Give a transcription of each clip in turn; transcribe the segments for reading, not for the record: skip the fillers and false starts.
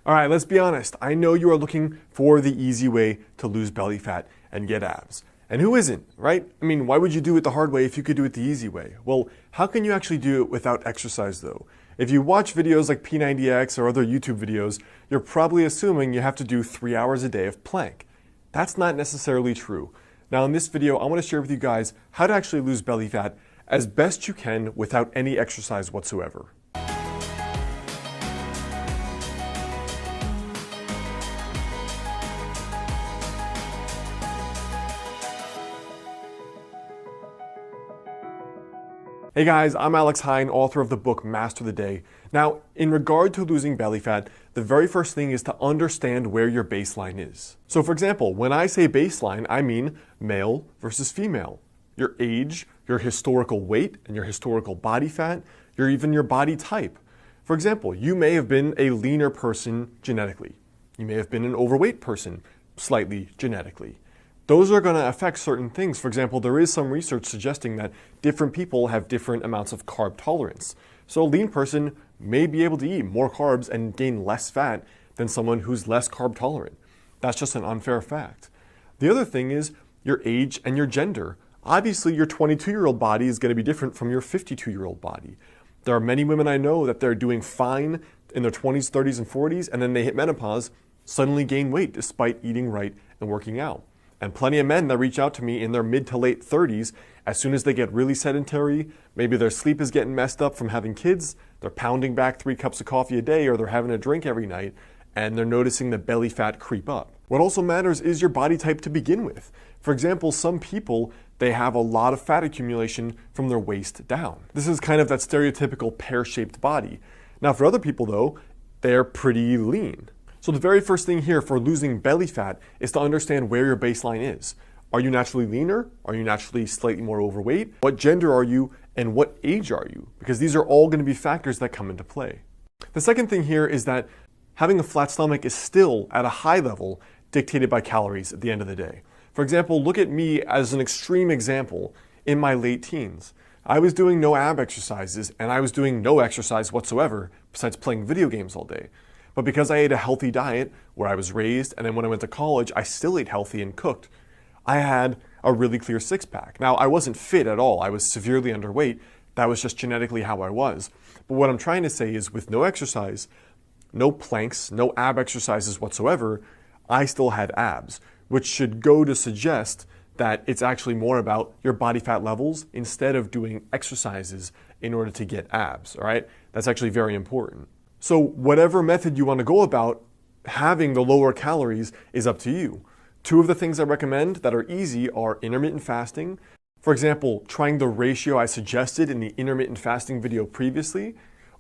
All right, let's be honest. I know you are looking for the easy way to lose belly fat and get abs. And who isn't, right? I mean, why would you do it the hard way if you could do it the easy way? Well, how can you actually do it without exercise though? If you watch videos like P90X or other YouTube videos, you're probably assuming you have to do 3 hours a day of plank. That's not necessarily true. Now in this video, I want to share with you guys how to actually lose belly fat as best you can without any exercise whatsoever. Hey guys, I'm Heyne, author of the book Master the Day. Now, in regard to losing belly fat, the very first thing is to understand where your baseline is. So for example, when I say baseline, I mean male versus female. Your age, your historical weight, and your historical body fat, even your body type. For example, you may have been a leaner person genetically. You may have been an overweight person slightly genetically. Those are going to affect certain things. For example, there is some research suggesting that different people have different amounts of carb tolerance. So a lean person may be able to eat more carbs and gain less fat than someone who's less carb tolerant. That's just an unfair fact. The other thing is your age and your gender. Obviously, your 22-year-old body is going to be different from your 52-year-old body. There are many women I know that they're doing fine in their 20s, 30s, and 40s, and then they hit menopause, suddenly gain weight despite eating right and working out. And plenty of men that reach out to me in their mid to late 30s, as soon as they get really sedentary, maybe their sleep is getting messed up from having kids, they're pounding back 3 cups of coffee a day, or they're having a drink every night, and they're noticing the belly fat creep up. What also matters is your body type to begin with. For example, some people, they have a lot of fat accumulation from their waist down. This is kind of that stereotypical pear-shaped body. Now for other people though, they're pretty lean. So the very first thing here for losing belly fat is to understand where your baseline is. Are you naturally leaner? Are you naturally slightly more overweight? What gender are you and what age are you? Because these are all going to be factors that come into play. The second thing here is that having a flat stomach is still at a high level dictated by calories at the end of the day. For example, look at me as an extreme example in my late teens. I was doing no ab exercises and I was doing no exercise whatsoever besides playing video games all day. But because I ate a healthy diet where I was raised, and then when I went to college, I still ate healthy and cooked, I had a really clear six-pack. Now, I wasn't fit at all. I was severely underweight. That was just genetically how I was. But what I'm trying to say is with no exercise, no planks, no ab exercises whatsoever, I still had abs, which should go to suggest that it's actually more about your body fat levels instead of doing exercises in order to get abs, all right? That's actually very important. So whatever method you want to go about, having the lower calories is up to you. 2 of the things I recommend that are easy are intermittent fasting. For example, trying the ratio I suggested in the intermittent fasting video previously,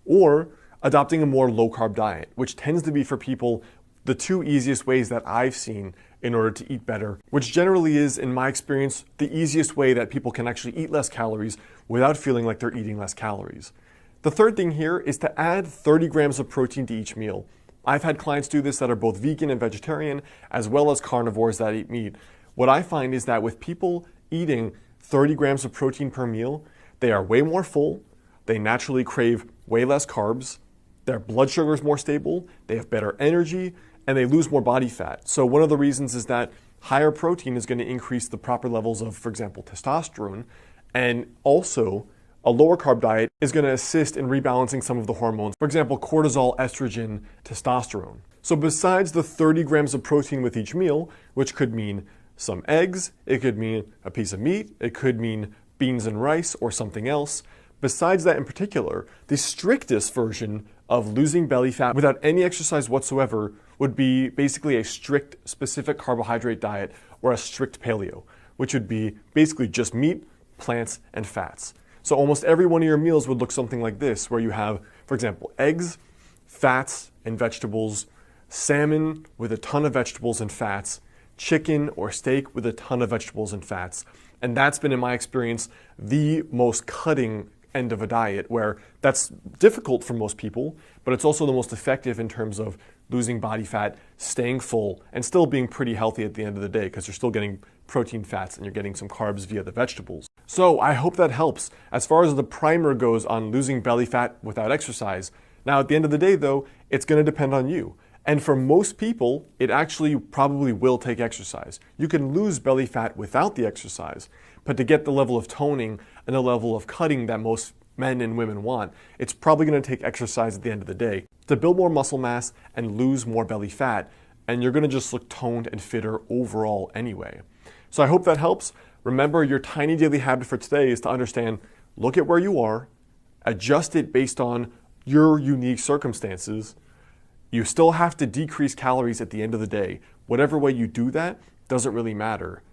or adopting a more low-carb diet, which tends to be for people the 2 easiest ways that I've seen in order to eat better, which generally is, in my experience, the easiest way that people can actually eat less calories without feeling like they're eating less calories. The third thing here is to add 30 grams of protein to each meal. I've had clients do this that are both vegan and vegetarian, as well as carnivores that eat meat. What I find is that with people eating 30 grams of protein per meal, they are way more full, they naturally crave way less carbs, their blood sugar is more stable, they have better energy, and they lose more body fat. So one of the reasons is that higher protein is going to increase the proper levels of, for example, testosterone, and also a lower carb diet is going to assist in rebalancing some of the hormones. For example, cortisol, estrogen, testosterone. So besides the 30 grams of protein with each meal, which could mean some eggs, it could mean a piece of meat, it could mean beans and rice or something else. Besides that in particular, the strictest version of losing belly fat without any exercise whatsoever would be basically a strict specific carbohydrate diet or a strict paleo, which would be basically just meat, plants, and fats. So almost every one of your meals would look something like this, where you have, for example, eggs, fats, and vegetables, salmon with a ton of vegetables and fats, chicken or steak with a ton of vegetables and fats. And that's been, in my experience, the most cutting end of a diet, where that's difficult for most people, but it's also the most effective in terms of losing body fat, staying full, and still being pretty healthy at the end of the day, because you're still getting protein, fats, and you're getting some carbs via the vegetables. So I hope that helps as far as the primer goes on losing belly fat without exercise. Now at the end of the day though, it's going to depend on you. And for most people, it actually probably will take exercise. You can lose belly fat without the exercise, but to get the level of toning and the level of cutting that most men and women want, it's probably going to take exercise at the end of the day to build more muscle mass and lose more belly fat, and you're going to just look toned and fitter overall anyway. So I hope that helps. Remember, your tiny daily habit for today is to understand, look at where you are, adjust it based on your unique circumstances. You still have to decrease calories at the end of the day. Whatever way you do that doesn't really matter.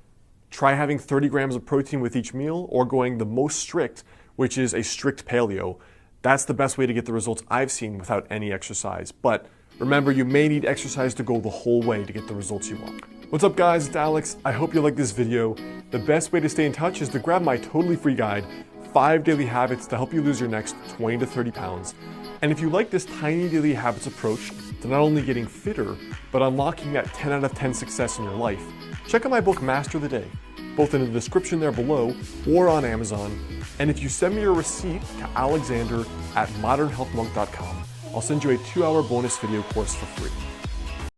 Try having 30 grams of protein with each meal, or going the most strict, which is a strict paleo. That's the best way to get the results I've seen without any exercise. But remember, you may need exercise to go the whole way to get the results you want. What's up guys, it's Alex. I hope you like this video. The best way to stay in touch is to grab my totally free guide, 5 daily habits to help you lose your next 20 to 30 pounds. And if you like this tiny daily habits approach to not only getting fitter, but unlocking that 10 out of 10 success in your life, check out my book, Master the Day, both in the description there below or on Amazon. And if you send me your receipt to alexander@modernhealthmonk.com, I'll send you a 2-hour bonus video course for free.